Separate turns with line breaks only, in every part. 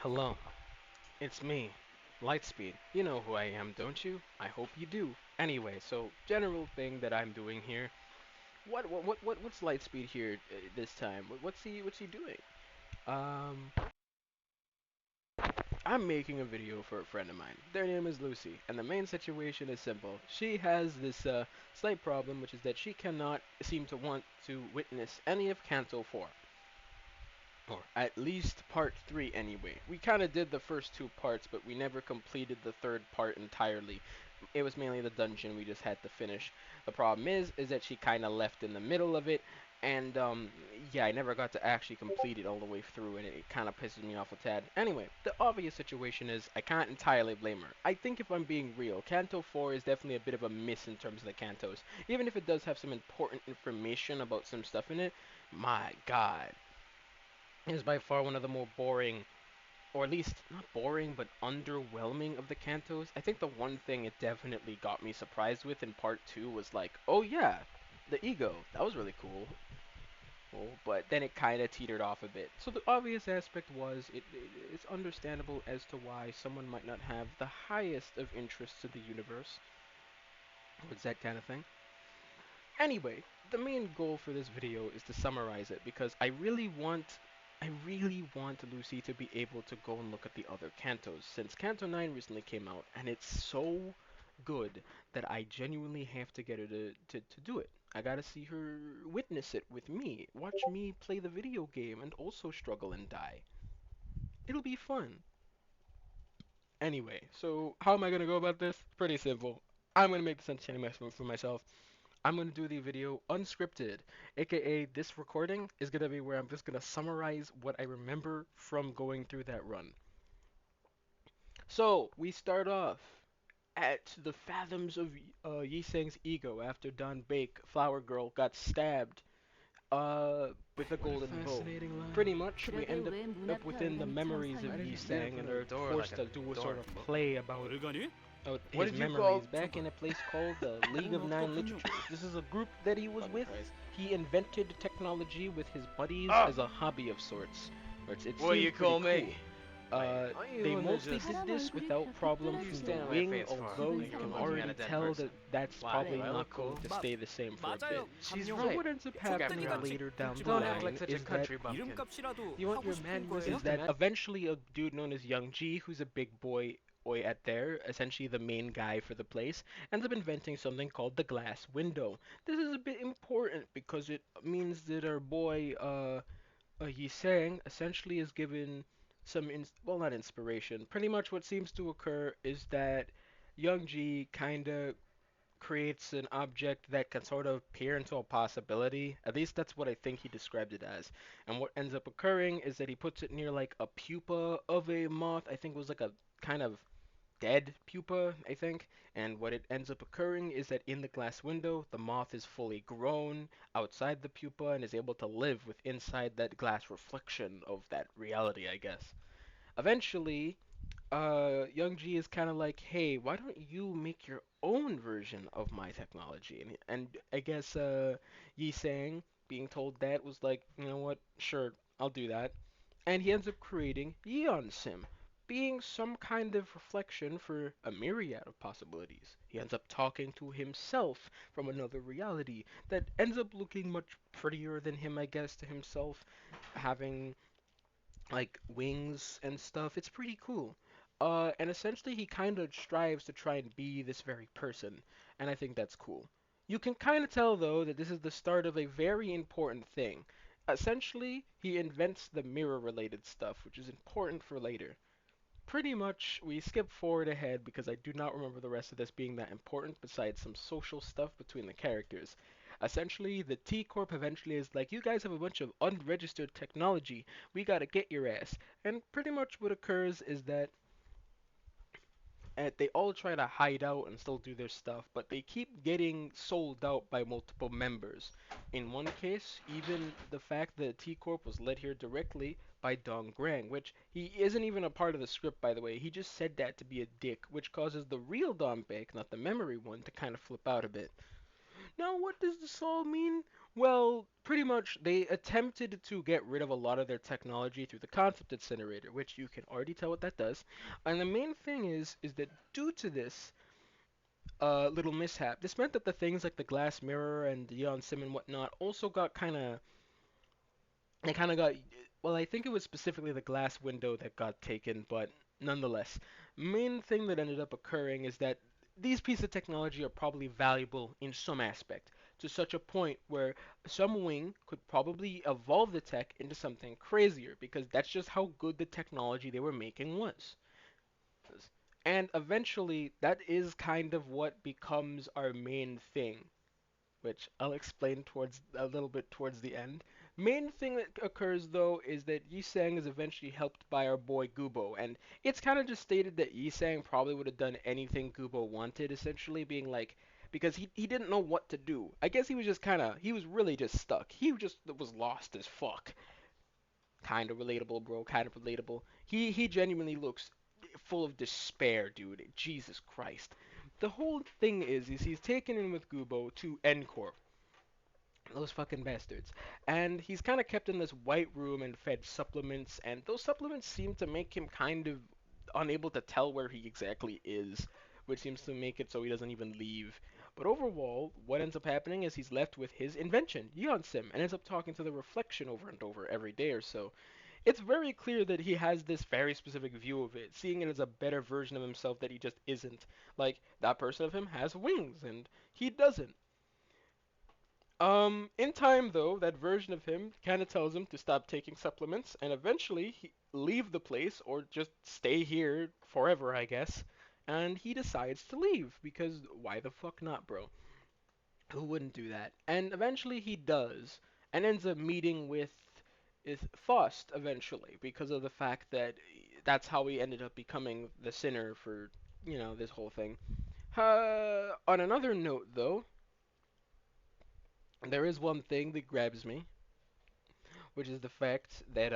Hello, it's me, Lightspeed. You know who I am, don't you? I hope you do. Anyway, so general thing that I'm doing here. What's Lightspeed here this time? What's he doing? Um, I'm making a video for a friend of mine. Their name is Lucy, and the main situation is simple. She has this slight problem, which is that she cannot seem to want to witness any of Canto 4. Or at least part 3 anyway. We kind of did the first two parts, but we never completed the third part entirely. It was mainly the dungeon we just had to finish. The problem is that she kind of left in the middle of it, and yeah, I never got to actually complete it all the way through, and it kind of pisses me off a tad. Anyway, the obvious situation is I can't entirely blame her. I think if I'm being real, Canto 4 is definitely a bit of a miss in terms of the cantos. Even if it does have some important information about some stuff in it, my god, is by far one of the more boring, or at least not boring, but underwhelming of the cantos. I think the one thing it definitely got me surprised with in part two was like, oh yeah, the ego. That was really cool. Oh, but then it kind of teetered off a bit. So the obvious aspect was it's understandable as to why someone might not have the highest of interests in the universe, or that kind of thing. Anyway, the main goal for this video is to summarize it because I really want Lucy to be able to go and look at the other cantos since Canto 9 recently came out and it's so good that I genuinely have to get her to do it. I gotta see her witness it with me, watch me play the video game and also struggle and die. It'll be fun. Anyway, so how am I gonna go about this? Pretty simple. I'm gonna make this entertaining for myself. I'm going to do the video unscripted, aka this recording is going to be where I'm just going to summarize what I remember from going through that run. So, we start off at the fathoms of Yiseng's ego after Don Bake, Flower Girl, got stabbed with a
What a
golden bow.
fascinating line.
Pretty much, we
그러게
end
왜
up
문학과
within the
얼간이처럼
memories of
Why did he
살고
do
있는
that
Yiseng,
for
and
the
are
door like
forced
a
to do a
door?
sort of play about
What
his
did you call
memories back in a place called the League of
그건
Nine
어떻군요.
Literatures. This is a group that he was
Fucking
with.
Christ.
He invented technology with his buddies
Ah!
as a hobby of sorts. Or it
What
seems
you
pretty
call
cool.
me? Wait, aren't you
They
the
mostly
just
did
사람
this
얼굴이
without
그렇게
problem
you
through
뚜렷해
the
stand on that
wing,
face for?
although
기분
you
Like you're
can
상하게
looking at
already
a dead
tell
person.
that that's
Why?
probably
Do I
not
look
going
cool?
to stay the same for a bit.
맞아요.
She's
감룡.
So
right.
what ends up
Fuck
happening
everybody.
later down the
Don't act like
line
such a
is that
country bumpkin.
이름값이라도
you want
하고
your
싶은
man
거예요?
is that eventually a dude known as Young G, who's a big boy at there, essentially the main guy for the place, ends up inventing something called the glass window. This is a bit important because it means that our boy Yisang essentially is given some well, not inspiration. Pretty much what seems to occur is that Young G kind of creates an object that can sort of peer into a possibility. At least that's what I think he described it as. And what ends up occurring is that he puts it near like a pupa of a moth. I think it was like a kind of dead pupa, I think. And what it ends up occurring is that in the glass window, the moth is fully grown outside the pupa and is able to live with inside that glass reflection of that reality, I guess. Eventually, Young G is kind of like, hey, why don't you make your own version of my technology? And I guess Yi Sang, being told that, was like, you know what, sure, I'll do that. And he ends up creating Yeon Sim, being some kind of reflection for a myriad of possibilities. He ends up talking to himself from another reality that ends up looking much prettier than him, I guess, to himself, having like wings and stuff. It's pretty cool. And essentially, he kind of strives to try and be this very person, and I think that's cool. You can kind of tell, though, that this is the start of a very important thing. Essentially, he invents the mirror related stuff, which is important for later. Pretty much, we skip forward ahead because I do not remember the rest of this being that important besides some social stuff between the characters. Essentially, the T Corp eventually is like, you guys have a bunch of unregistered technology. We gotta get your ass. And pretty much what occurs is that they all try to hide out and still do their stuff, but they keep getting sold out by multiple members. In one case, even the fact that T Corp was led here directly by Dong Grang, which he isn't even a part of the script, by the way. He just said that to be a dick, which causes the real Dong Baek, not the memory one, to kind of flip out a bit. Now, what does this all mean? Well, pretty much they attempted to get rid of a lot of their technology through the concept incinerator, which you can already tell what that does. And the main thing is that due to this little mishap, this meant that the things like the glass mirror and the Eon Sim and whatnot also got kind of got, well, I think it was specifically the glass window that got taken, but nonetheless, main thing that ended up occurring is that these pieces of technology are probably valuable in some aspect, to such a point where some wing could probably evolve the tech into something crazier, because that's just how good the technology they were making was. And eventually, that is kind of what becomes our main thing, which I'll explain towards a little bit towards the end. Main thing that occurs though is that Yisang is eventually helped by our boy Gubo, and it's kind of just stated that Yisang probably would have done anything Gubo wanted, essentially being like, because he didn't know what to do. I guess he was just kind of, he was really just stuck. He just was lost as fuck. Kind of relatable, bro. Kind of relatable. He genuinely looks full of despair, dude. Jesus Christ. The whole thing is he's taken in with Gubo to Encore, those fucking bastards. And he's kind of kept in this white room and fed supplements, and those supplements seem to make him kind of unable to tell where he exactly is, which seems to make it so he doesn't even leave. But overall, what ends up happening is he's left with his invention, Yeon Sim, and ends up talking to the reflection over and over every day or so. It's very clear that he has this very specific view of it, seeing it as a better version of himself that he just isn't. Like, that person of him has wings, and he doesn't. In time though, that version of him kind of tells him to stop taking supplements and eventually he leave the place or just stay here forever, I guess. And he decides to leave because why the fuck not, bro? Who wouldn't do that? And eventually he does and ends up meeting with Faust eventually because of the fact that that's how he ended up becoming the sinner for, this whole thing. On another note though, there is one thing that grabs me, which is the fact that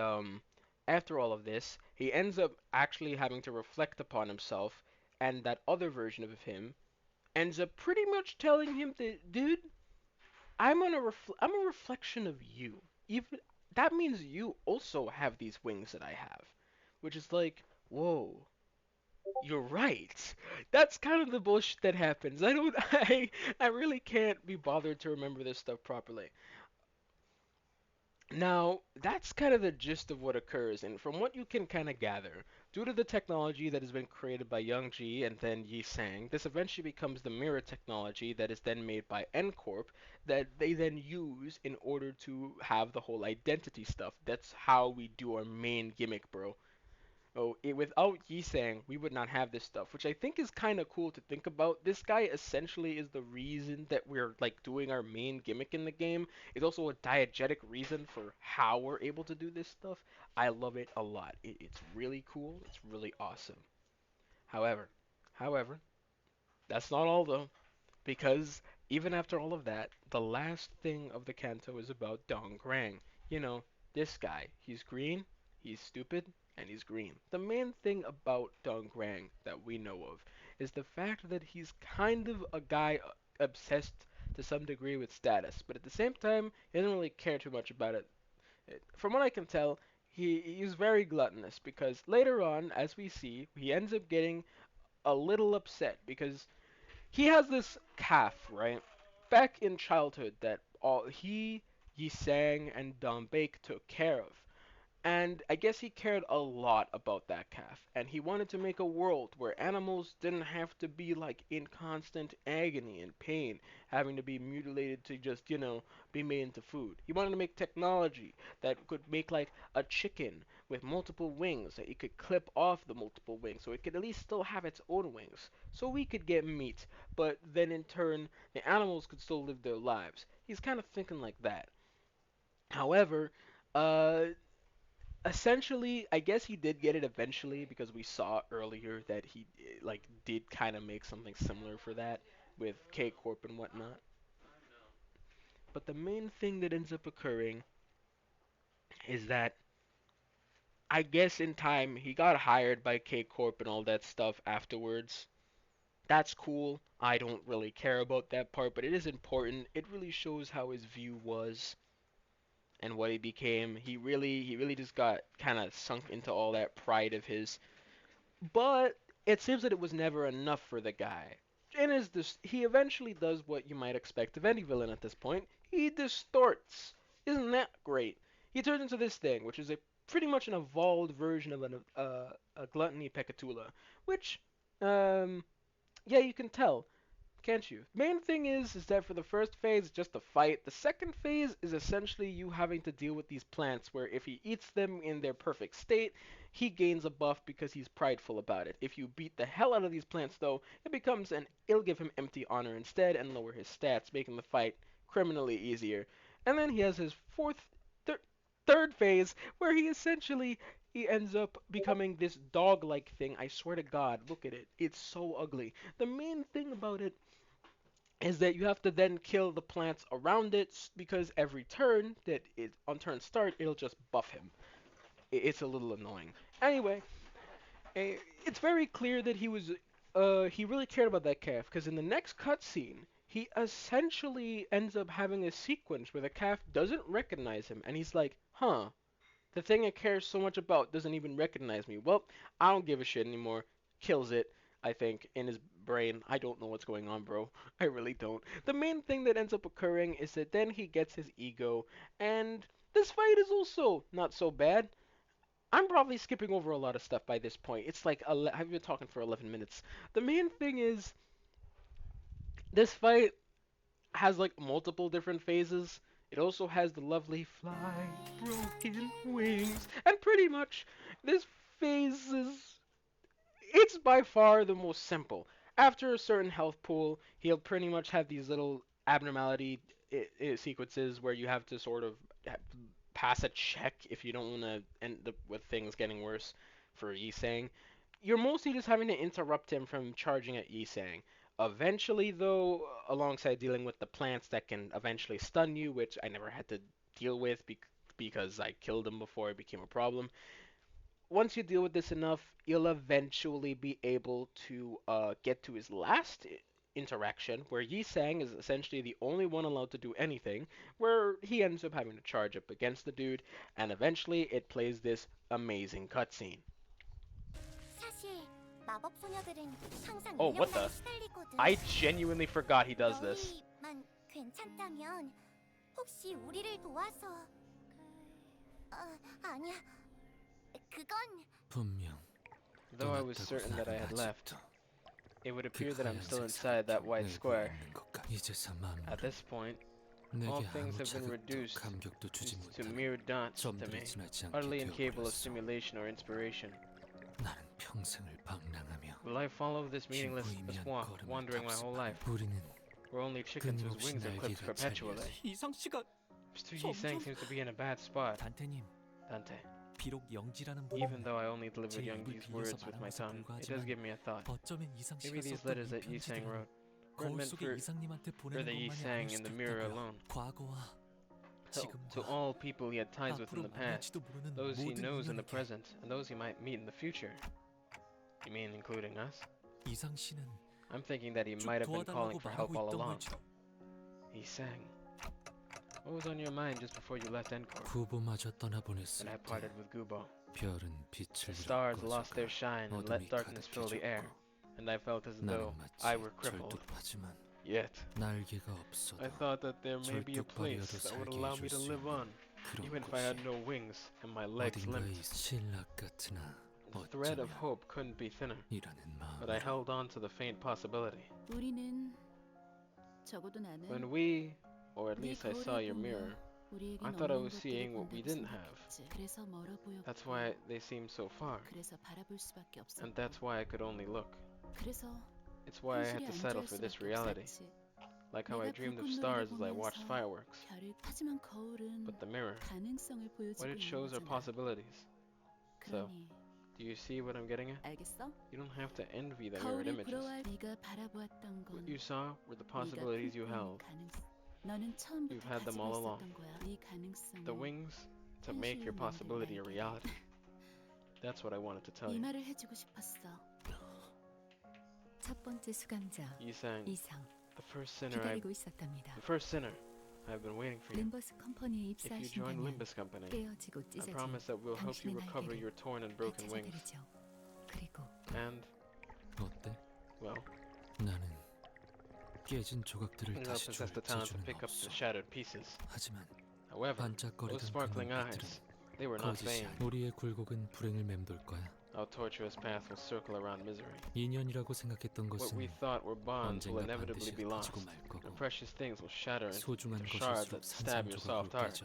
after all of this, he ends up actually having to reflect upon himself, and that other version of him ends up pretty much telling him that, dude, I'm a reflection of you. Even that means you also have these wings that I have, which is like, whoa. You're right. That's kind of the bullshit that happens. I don't I really can't be bothered to remember this stuff properly. Now, that's kind of the gist of what occurs, and from what you can kind of gather, due to the technology that has been created by Young Ji and then Yi Sang, this eventually becomes the mirror technology that is then made by N Corp that they then use in order to have the whole identity stuff. That's how we do our main gimmick, bro. Oh, without Yisang, we would not have this stuff, which I think is kind of cool to think about. This guy essentially is the reason that we're like doing our main gimmick in the game. It's also a diegetic reason for how we're able to do this stuff. I love it a lot. It's really cool. It's really awesome. However, however, that's not all though. Because even after all of that, the last thing of the canto is about Dong Grang. You know, this guy. He's green, he's stupid, and he's green. The main thing about Dong Grang that we know of is the fact that he's kind of a guy obsessed to some degree with status, but at the same time, he doesn't really care too much about it. From what I can tell, he's very gluttonous because later on, as we see, he ends up getting a little upset because he has this calf, right? Back in childhood that all he, Yisang, and Dombek took care of. And I guess he cared a lot about that calf, and he wanted to make a world where animals didn't have to be like in constant agony and pain, having to be mutilated to just, be made into food. He wanted to make technology that could make like a chicken with multiple wings that you could clip off the multiple wings so it could at least still have its own wings. So we could get meat, but then in turn the animals could still live their lives. He's kind of thinking like that. However, uh essentially, I guess he did get it eventually because we saw earlier that he like did kind of make something similar for that with K Corp and whatnot. But the main thing that ends up occurring is that I guess in time he got hired by K Corp and all that stuff afterwards. That's cool. I don't really care about that part, but it is important. It really shows how his view was and what he became. He really just got kind of sunk into all that pride of his. But it seems that it was never enough for the guy. And he eventually does what you might expect of any villain at this point. He distorts. Isn't that great? He turns into this thing, which is a pretty much an evolved version of a gluttony peccatula, which yeah, you can tell, can't you? Main thing is that for the first phase, it's just a fight. The second phase is essentially you having to deal with these plants, where if he eats them in their perfect state, he gains a buff because he's prideful about it. If you beat the hell out of these plants, though, it'll give him empty honor instead and lower his stats, making the fight criminally easier. And then he has his thir- third phase, where he ends up becoming this dog-like thing. I swear to God, look at it. It's so ugly. The main thing about it is that you have to then kill the plants around it because every turn that it on turn start it'll just buff him. It's a little annoying. Anyway, it's very clear that he really cared about that calf because in the next cutscene he essentially ends up having a sequence where the calf doesn't recognize him and he's like, huh, the thing I care so much about doesn't even recognize me. Well, I don't give a shit anymore. Kills it, I think, in his brain. I don't know what's going on, bro. I really don't. The main thing that ends up occurring is that then he gets his ego, and this fight is also not so bad. I'm probably skipping over a lot of stuff by this point. It's like, I've been talking for 11 minutes. The main thing is, this fight has like multiple different phases. It also has the lovely fly broken wings. And pretty much this phase is it's by far the most simple. After a certain health pool, he'll pretty much have these little abnormality sequences where you have to sort of pass a check if you don't want to end up with things getting worse for Yisang. You're mostly just having to interrupt him from charging at Yisang. Eventually, though, alongside dealing with the plants that can eventually stun you, which I never had to deal with because I killed them before it became a problem, once you deal with this enough, you'll eventually be able to get to his last interaction, where Yi Sang is essentially the only one allowed to do anything, where he ends up having to charge up against the dude, and eventually it plays this amazing cutscene.
사실 마법 소녀들은 항상
Oh, what
인력날에
the?
시달리거든.
I genuinely forgot he does this.
너희만 괜찮다면 혹시 우리를 도와서 아니야. 그건
분명
Though I was
떠났다고
certain that I had left,
아직도
it would
그
appear that I'm
하얀
still
세상에
inside that white
널고
square.
있는 것 같아. 이제서
At
만물을
this point,
내게
all
아무
things have been
자극도
reduced
감격도 주지
to
못하는
mere dots to
점들이
me,
지나지 않게
utterly incapable of
되어버렸어.
stimulation or inspiration.
나는 평생을 방랑하며
Will I follow this meaningless
무의미한
walk,
걸음을
wandering my whole life?
우리는
We're only chickens whose
끊임없이
wings are clipped
날개가
perpetually.
잘려서
이상 씨가
Mr. Yi-sang seems to be in a bad spot.
단테님
Dante.
비록 영지라는
Even
부분은
though I only delivered
제 입을
Youngji's
빌려서
words with
말한
my
것에
tongue, it does
불과하지만
give me a thought.
어쩌면 이상 씨가
Maybe these
썼던
letters
이
that Yi-sang
편지들은
wrote weren't
거울
meant
속에
for
이상님한테
the
보내는 것만이
Yi-sang
아닐
in the
수도
mirror
있다고요.
alone.
과거와
To
지금과
all people he had ties with in
앞으로
the past,
만날지도 모르는
those he
모든
knows in the
인연에게
present, and those he might meet in the future. You mean including us?
이상 씨는
I'm thinking that he
쭉
might have been calling
도와달라고
for help
말하고
all
있던
along.
걸지도.
Yi-sang. What was on your mind just before you left Encore
구보마저 떠나보냈을
and I
때
parted with Gubo?
별은
The
빛을
stars
잃어
lost their
꺼져가
shine and
어둠이
let darkness fill the air,
가득해졌고
and I felt as
나는
though I
마치
were crippled.
절뚝하지만
Yet,
날개가 없어도
I thought that there may be a place
절뚝발이어도
that would
살게
allow me
해줄
to
수
live
있는
on,
그런
even if I had
곳이
no wings and my legs
어딘가에
limped.
신락 같으나
The thread of
어쩌면
hope couldn't be thinner,
이라는
but I
마음으로
held on to the faint possibility.
우리는 적어도 나는
When we, or at
네
least I saw
거울을
your
보며
mirror,
우리에겐
I thought I
없는
was
것들을
seeing what we
본다고
didn't have.
생각했지. 그래서 멀어 보였고,
That's why they seemed so far,
그래서 바라볼 수밖에 없었고,
and that's why I could only look.
그래서
It's why I had
현실에
to settle
안주할
for this
수밖에
reality,
없었지.
like how I
내가
dreamed of
불꽃놀이를
stars as I watched
보면서
fireworks.
별을 하지만 거울은
But the mirror,
가능성을 보여주고
what it
있는
shows are
거잖아.
possibilities. So,
그러니
do you see what I'm getting at?
알겠어?
You don't have to envy the mirrored
거울을
images.
부러워할 네가 바라보았던 건
What you saw were the
네가
possibilities you
품고 있는
held.
가능성. 너는 처음부터
You've had them
가지고
all along.
있었던 거야. 네 가능성을
The wings to make your
현실로 만든
possibility a
날개.
reality. That's what I wanted to tell
이
you.
말을 해주고 싶었어. 첫 번째 수감자
Yisang,
이상
the first sinner
기다리고 있었답니다.
the first sinner. I've been waiting for you.
림버스 컴퍼니에
If you join
입사하신다면
Limbus Company,
깨어지고
I
찢어진
promise that we'll help you
당신의
recover
날개를
your torn and broken wings.
되찾아드리죠. 그리고
And,
어때?
well,
나는 깨진 조각들을
you don't
다시 줄
possess the talent to
재주는
pick up
없어.
the shattered pieces.
하지만
However, those
반짝거리던 그
sparkling
눈빛들은
eyes, they were not
거짓이
vain.
아니. 우리의 굴곡은 불행을 맴돌 거야.
Our tortuous path will circle around misery.
인연이라고 생각했던
What
것은
we thought were bonds will
언젠가
inevitably
반드시
be lost,
흩어지고 말
and
거고
precious things will shatter into
소중한
shards
것일수록
that stab your soft
산산조각으로
heart.
깨져.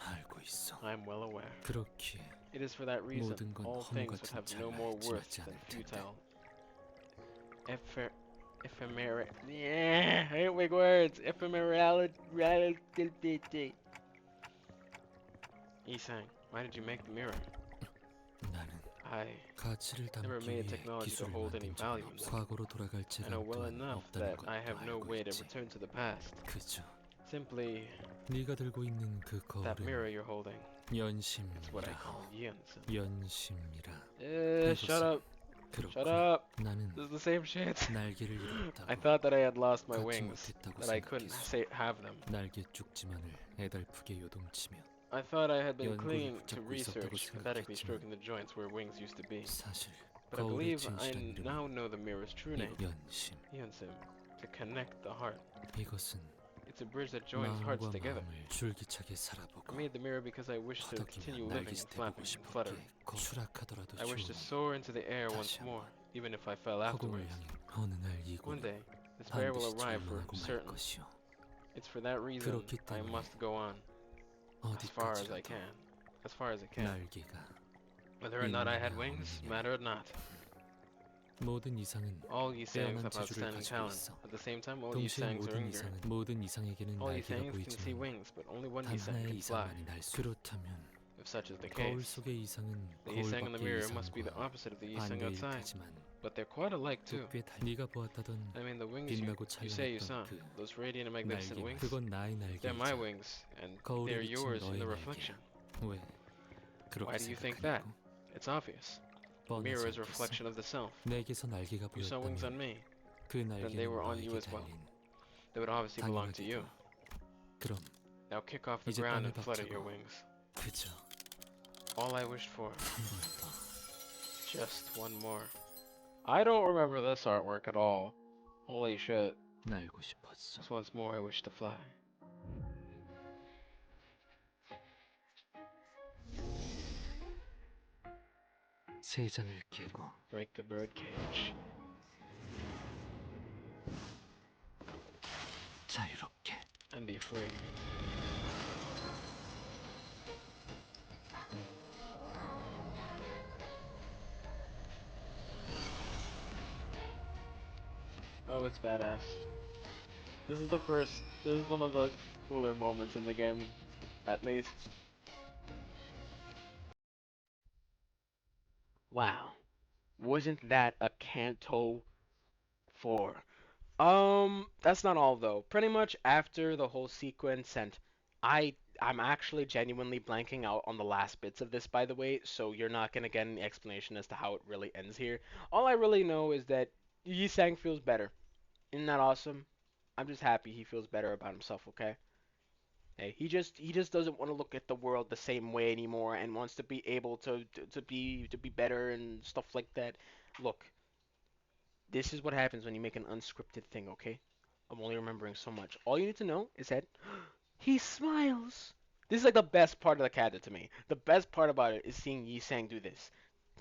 알고 있어.
I am well aware.
그렇기에
It is for that reason
모든 건
all
허무
things would
같은
have no more
찰나에
worth
지나지
than
않을 텐데.
futile. Ephemeral. Yeah, I hate big words. Ephemerality. Isang, why did you make the mirror?
나는
I
가치를
never
담기
made a
위해
technology to
기술을
hold any
만든 적은
value in
없어.
them.
과거로 돌아갈
I
재간
know well
또한
enough
없다는
that
것도
I have no
알고
way to
있지.
return to the past.
그저
Simply
네가 들고 있는 그
that mirror
거울은
you're holding. It's what I
연심이라.
call yeonsu.
연심이라.
Shut up. Shut
그렇구나.
up.
나는
This is the same shit.
날개를
I
잃었다고.
thought that I had lost my
갖지
wings,
못했다고
that I couldn't
생각했어.
have them.
날개 쭉지만을 애달프게 요동치며
I thought I had been
연골을
clinging to
붙잡고 있었다고
research, pathetically
생각했지만
stroking the joints where wings used to be.
사실
But I
거울의
believe I
진실한 이름은
now know the mirror's true name.
연심.
Yeonsim. To connect the heart.
이것은
It's a bridge that joins hearts
마음과
together.
마음을 줄기차게
I
살아보고
made the mirror because I wish to continue
퍼덕이며
living
날개짓
and
해보고
flapping and fluttering.
싶었기에 추락하더라도
I wish to
좋으니
soar into the air once
다시
more,
한번
even if I fell
허공을
afterwards.
향해 어느 날
One
이곳은
day, despair will
반드시
arrive for
절망하고 말
certain.
것이오.
It's for that reason
그렇기
I
때문에
must go on as far as I
어디까지라도
can. As far as I can.
날개가
Whether or not I had
있느냐
wings
없느냐.
mattered not.
모든 이상은
All ye sayings
빼어난
have
재주를
outstanding
가지고
talent.
있어.
At the same time, all ye
동시에
sayings are
모든
ignorant.
이상은 모든 이상에게는
All ye
날개가
sayings can see
보이지만
wings, but only one
단
ye sang
하나의
can fly.
이상만이 날 수. 그렇다면
If such is the
거울
case,
속의 이상은
the
거울
Yisang in the
밖의
mirror must be the
이상과
opposite of the Yisang
반대일
outside.
테지만
But they're quite alike
또
too.
꽤 네가 보았다던
I mean, the wings you
빛나고
say you saw,
찬란했던 그
those radiant and magnificent
날개는
wings,
그건 나의
they're my
날개이자
wings, and
거울에
they're
비친
yours in
너의
the
날개야.
reflection.
왜
Why
그렇게
do you think that?
생각하냐고?
It's obvious. The mirror
뻔하지
is a
않겠어?
reflection of the self.
내게서 날개가
You saw wings on
보였다면
me,
그
then they
날개는
were on you
너에게
as well.
달린
They would obviously belong to you.
당연하게도 그럼
Now kick off the
이제
ground
땅에
and flutter your
박자고
wings.
그저
All I wished for,
한 번 더
just one more. I don't remember this artwork at all. Holy shit.
날고 싶었어.
Just once more I wish to fly.
세 장을 깨고
Break the birdcage.
자유롭게
And be free. Oh, it's badass. This is the first, this is one of the cooler moments in the game, at least. Wow. Wasn't that a Canto 4? That's not all though. Pretty much after the whole sequence, and I'm actually genuinely blanking out on the last bits of this, by the way, so you're not gonna get any explanation as to how it really ends here. All I really know is that Yi Sang feels better. Isn't that awesome? I'm just happy he feels better about himself, okay? Hey, he just doesn't want to look at the world the same way anymore and wants to be able to be better and stuff like that. Look, this is what happens when you make an unscripted thing, okay? I'm only remembering so much. All you need to know is that he smiles. This is like the best part of the character to me. The best part about it is seeing Yi Sang do this.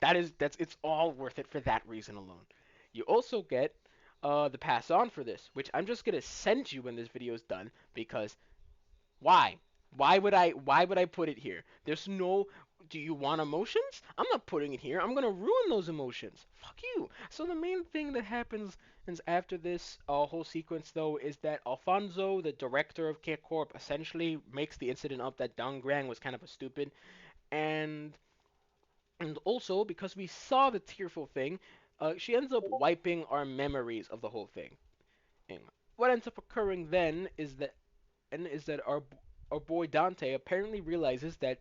That's it's all worth it for that reason alone. You also get the pass on for this, which I'm just gonna send you when this video is done because why? Why would I put it here? There's no do you want emotions? I'm not putting it here. I'm gonna ruin those emotions. Fuck you. So the main thing that happens is after this whole sequence though is that Alfonso, the director of K Corp, essentially makes the incident up that Dong Grang was kind of a stupid and also because we saw the tearful thing, she ends up wiping our memories of the whole thing. And what ends up occurring then is that our boy Dante apparently realizes that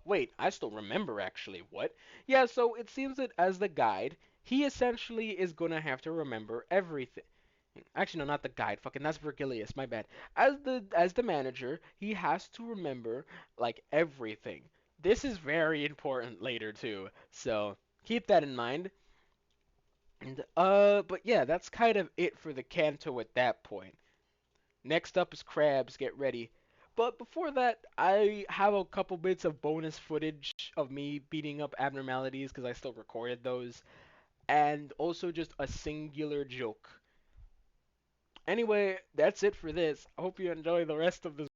wait, I still remember actually what? Yeah, so it seems that as the guide,
he essentially is gonna have to remember everything. Actually, no, not the guide. Fucking, that's Virgilius. My bad. As the manager, he has to remember like everything. This is very important later too. So keep that in mind. And but yeah, that's kind of it for the Canto at that point. Next up is Crabs. Get ready. But before that, I have a couple bits of bonus footage of me beating up abnormalities because I still recorded those, and also just a singular joke. Anyway, that's it for this. I hope you enjoy the rest of this.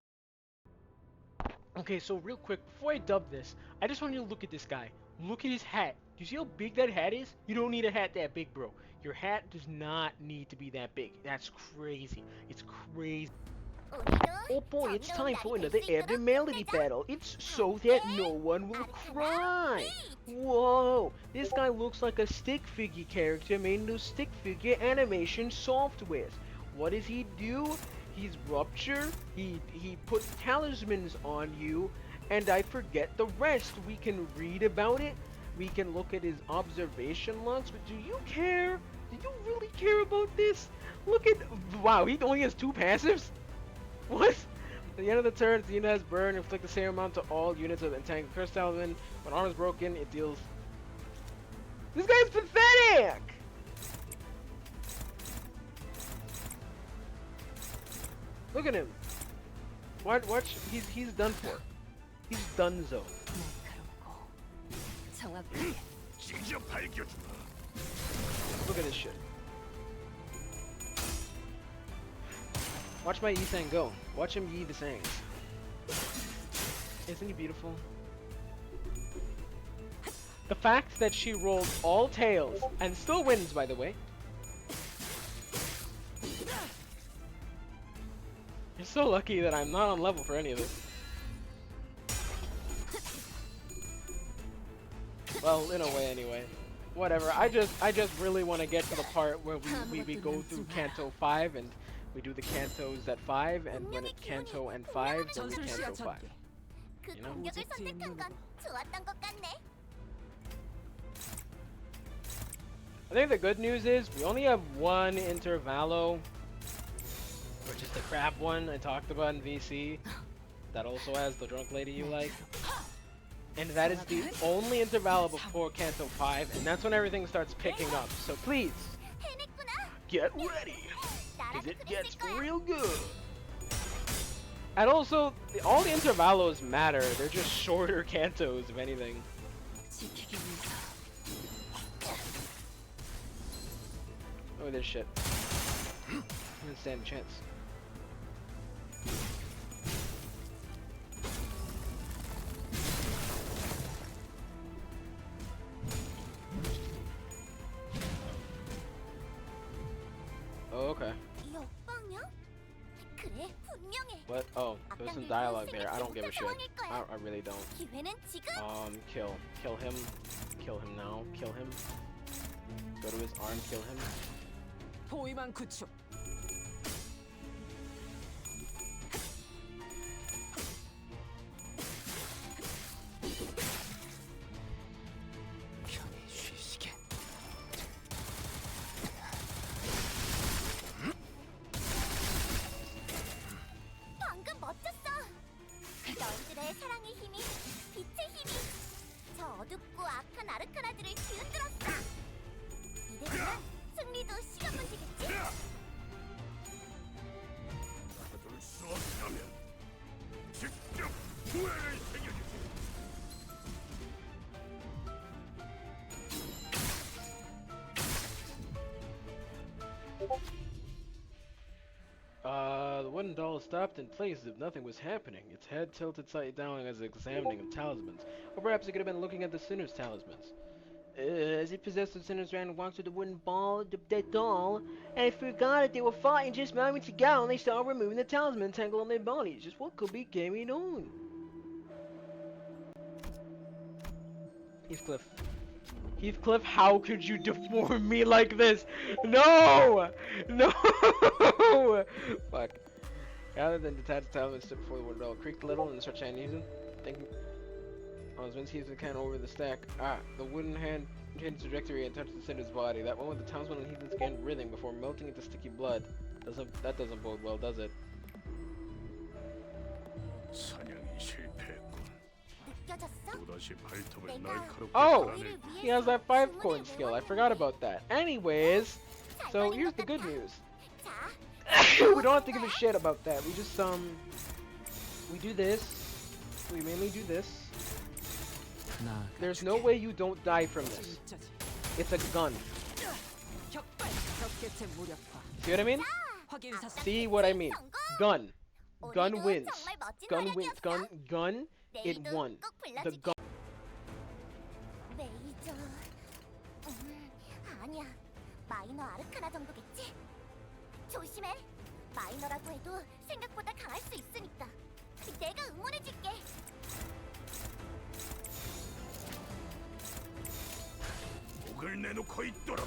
Okay, so real quick, before I dub this, I just want you to look at this guy. Look at his hat. Do you see how big that hat is? You don't need a hat that big, bro. Your hat does not need to be that big. That's crazy. It's crazy. Oh boy, it's time for another abnormality battle. It's so that no one will cry. Whoa, this guy looks like a stick figure character made into stick figure animation software. What does he do? He's Rupture. He puts talismans on you, and I forget the rest. We can read about it. We can look at his observation logs. But do you care? Do you really care about this? Look at, wow, he only has 2 passives? What? At the end of the turn, the unit has burn, inflict the same amount to all units of entangled curse talisman. When armor is broken, it deals. This guy's pathetic! Look at him. Watch, he's done for. He's donezo. Look at this shit. Watch my Yi-Sang go. Watch him Yi the Sangs. Isn't he beautiful? The fact that she rolled all tails and still wins, by the way. You're so lucky that I'm not on level for any of this. Well, in a way, anyway. Whatever. I just really want to get to the part where we go through Canto 5 and we do the cantos at 5, and when it's canto and 5, then we canto 5. You know? I think the good news is we only have one intervallo, which is the crab one I talked about in VC. That also has the drunk lady you like. And that is the only intervallo before Canto 5, and that's when everything starts picking up. So please, get ready! Because it gets real good. And also, all the intervalos matter. They're just shorter cantos, if anything. Look at this shit. I don't stand a chance. Oh, okay. What? Oh, there's some dialogue there. I don't give a shit. I really don't. Kill him. Kill him now. Kill him. Go to his arm. Kill him. The wooden doll stopped in place as if nothing was happening. Its head tilted slightly down as examining the talismans. Or perhaps it could have been looking at the sinner's talismans. As it possessed the sinner's ran and walked to the wooden ball, that doll, and forgot that they were fighting just moments ago, and they started removing the talisman tangle on their bodies. Just what could be going on? Heathcliff. Heathcliff, how could you deform me like this? No! No! Fuck. Rather than detach the talisman, stood before the wooden doll, creaked a little and start chanting. Thank you.
Oh, Vince heaves the can over the stack. Ah, the wooden hand changed trajectory and touched the Cinder's body. That moment the townsman and heathen began writhing before melting into sticky blood. That doesn't bode well, does it?
사냥이 실패했군.
느껴졌어?
또다시 발톱을
내가
날카롭게
Oh!
너희를
갈아낼
He has that 5
주문을
coin skill. I
외웠는데
forgot about that. Anyways,
잘
so
걸린
here's
것
the good
같아.
news.
자,
We don't have to give a shit about that. We just we do this. We mainly do this. There's no way you don't die from this. It's a gun. See what I mean? See what I mean? Gun. Gun
오늘도
wins.
정말 멋진
Gun wins.
활약이었어.
Gun. It
내일도
won.
꼭
The
불러줄게.
gun.
메이저. 아니야. 마이너 아르카나 정도겠지? 조심해. 마이너라고 해도 생각보다 강할 수 있으니까. 내가 응원해줄게.
목을 내놓고 있도록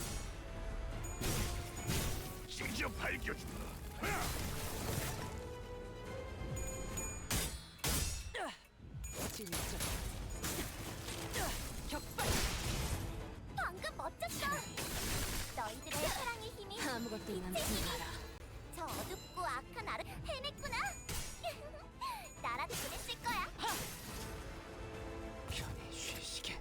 찢어 밝혀주마.
방금 멋졌어. 너희들의 사랑의 힘이
아무것도
빛의
남지
힘이
마라.
저 어둡고 악한 나를 해냈구나. 나라도 그랬을 거야.
편히 쉬시게.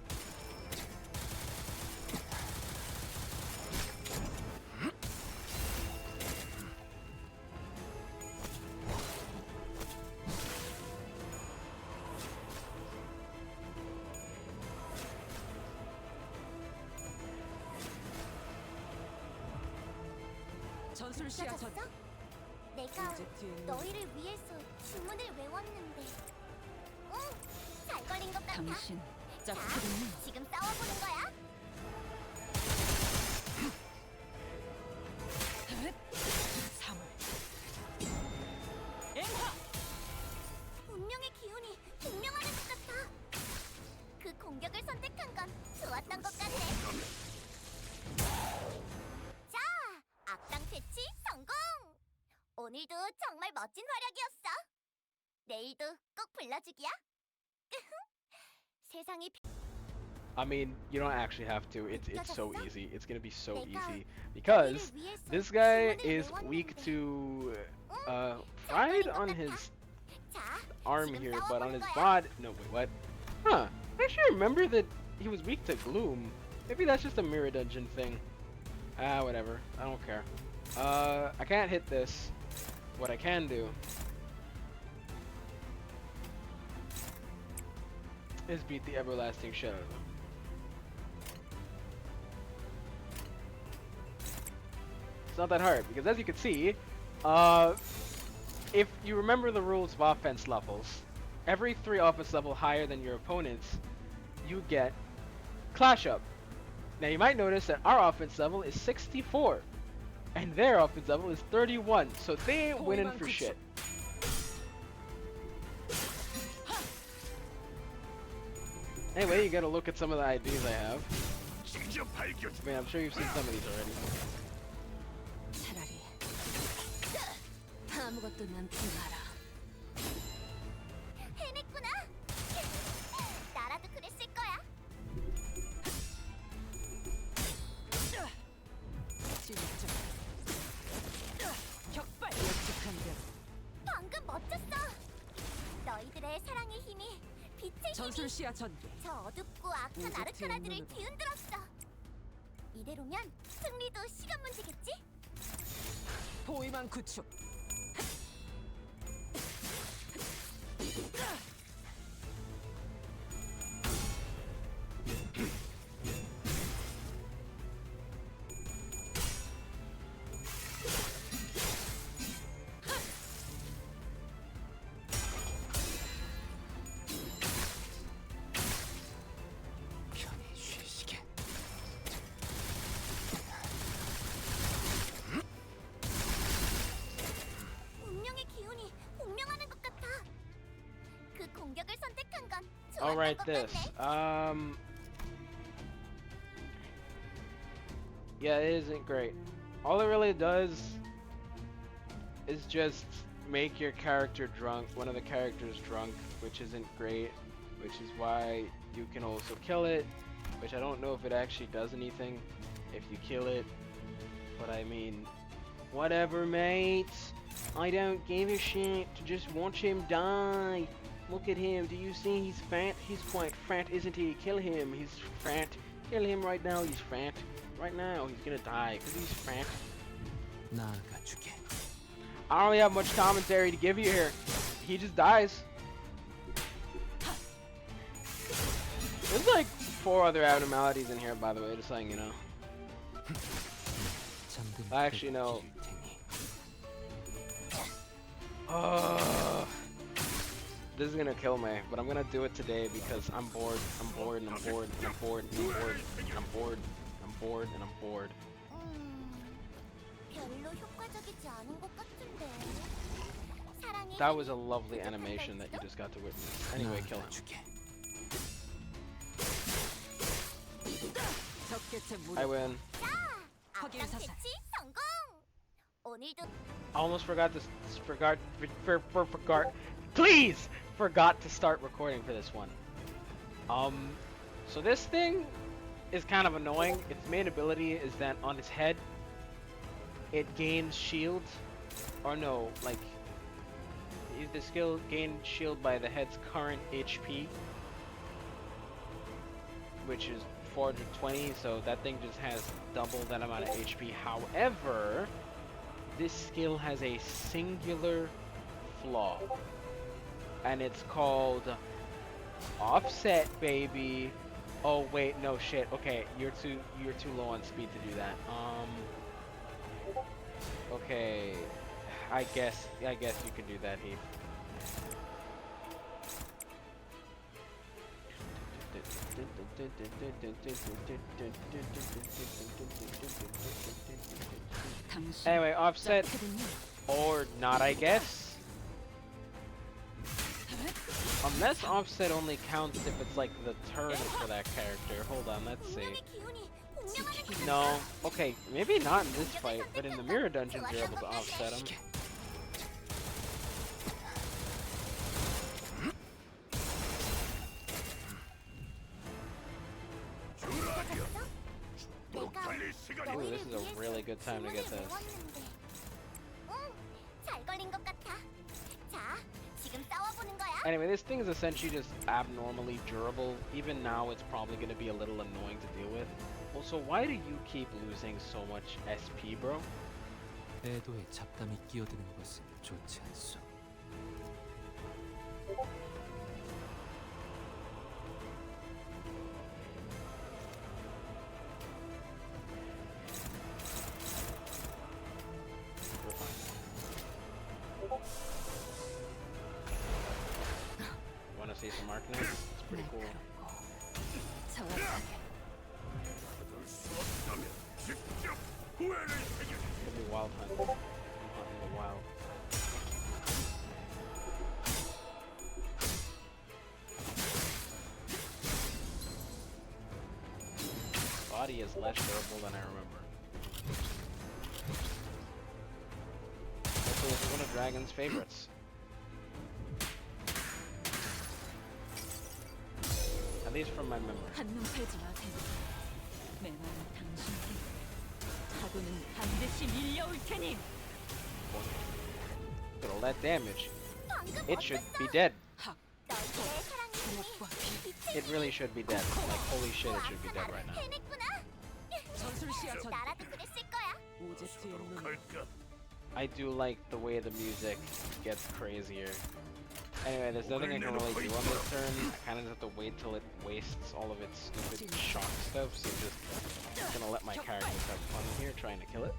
전술시야 전.
느껴졌어? 내가 너희를 위해서 주문을 외웠는데. 응, 잘 걸린 것 같아.
당신
자,
짝꿍이
지금 싸워보는 거야.
3월. 엠하.
운명의 기운이 분명하는 것 같아. 그 공격을 선택한 건 좋았던 것 같네. 자, 악당 패치 성공! 오늘도 정말 멋진 활약이었어. 내일도 꼭 불러주기야. 세상이
I mean, you don't actually have to. It's so easy. It's gonna be so easy because this guy is weak to pride on his
자,
arm
지금
here, but on
싸워보는
his
거야.
bod. No, wait, what? Huh? I actually remember that he was weak to gloom. Maybe that's just a mirror dungeon thing. Ah, whatever. I don't care. I can't hit this. What I can do is beat the everlasting shit out of him. It's not that hard because, as you can see, if you remember the rules of offense levels, every 3 offense level higher than your opponent's, you get Clash Up. Now you might notice that our offense level is 64, and their offense level is 31, so they ain't winning for shit. Anyway, you gotta look at some of the IDs I have.
찢어 밝혀주마.
I mean, I'm sure you've seen some of these already.
차라리 아무것도 남지 마라.
해냈구나. 나라도 그랬을 거야.
진짜. 격발. 예측한 대로.
방금 멋졌어. 너희들의 사랑의 힘이 빛의 힘이
전술시야 전개.
저 어둡고 악한
오직
아르카나들을
제 눈으로.
뒤흔들었어. 이대로면 승리도 시간 문제겠지?
포위망 구축.
편히 쉬시게.
운명의 기운이 공명하는 것 같아. 그 공격을 선택한 건 좋았던
Alright,
것
this.
같네.
Yeah, it isn't great. All it really does is just make your character drunk, one of the characters drunk, which isn't great. which is why you can also kill it, which I don't know if it actually does anything if you kill it, but I mean, whatever, mates. I don't give a shit. Just watch him die. Look at him. Do you see he's fat? He's quite fat, isn't he? Kill him. He's fat. Kill him right now. He's fat. Right now, he's gonna die because he's fat.
나아가주게.
I don't really have much commentary to give you here. He just dies. There's like 4 other abnormalities in here, by the way, just letting you know.
잠든
Actually, no.
기를 테니.
This is gonna kill me, but I'm gonna do it today because I'm bored. I'm bored and I'm bored and I'm bored and I'm bored and I'm bored. I'm bored and I'm bored.
별로 효과적이지 않은 것 같은데. 사랑의
That was a lovely animation that you just got to witness. Anyway, kill him.
나아가주게.
적개체 무릎.
I win.
악당 퇴치 성공. 오늘도
I almost forgot to forgot. Please forgot to start recording for this one. So this thing is kind of annoying. Its main ability is that on its head, it gains shield, or no, like the skill gains shield by the head's current HP, which is 420. So that thing just has double that amount of HP. However, this skill has a singular flaw, and it's called offset, baby. Oh wait, no shit. Okay, you're too low on speed to do that. Okay, I guess you can do that, Heath.
당신
Anyway, offset
약하군요.
or not, I guess. Unless offset only counts if it's like the turn for that character. Hold on, let's see.
운명의 기운이 공명하는
No, okay, maybe not in this fight, but in the mirror dungeons you're able to offset them. Ooh, this is a really good time to get this.
잘 걸린 것 같아. 자, 지금 싸워보는 거야.
Anyway, this thing is essentially just abnormally durable. Even now, it's probably going to be a little annoying to deal with. Also, why do you keep losing so much SP, bro?
애도에 잡담이 끼어드는 것은 좋지 않소.
Want to see some Arcanine? It's pretty cool.
정확하게.
Could be Wild Hunt. I'm hunting the wild. Body is less durable than I remember. Hopefully it's one of Dragon's favorites. At least from my memory.
한눈 팔지 마세요. 메마른 당신에게 파도는 반드시 밀려올 테니.
But all that damage,
방금
it should
어땠어?
be dead.
너희의 사랑이
주먹과 피.
It really should be dead. Like, holy shit, it should be dead right now.
해냈구나.
전술시야 전.
나라도 그랬을 거야.
오제트의 눈.
갈까?
I do like the way the music gets crazier. Anyway, there's nothing I can really do on this turn. I kind of have to wait till it wastes all of its stupid shock stuff, so just gonna let my characters have fun here trying to kill it.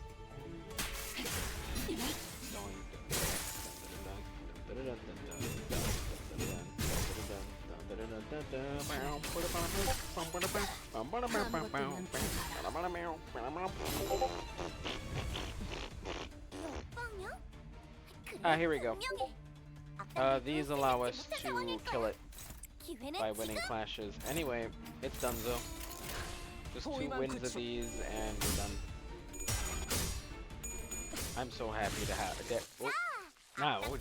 Here we go. These allow us to kill it by winning clashes. Anyway, it's done though. Just 2 wins of these and we're done. I'm so happy to have it. Oh, now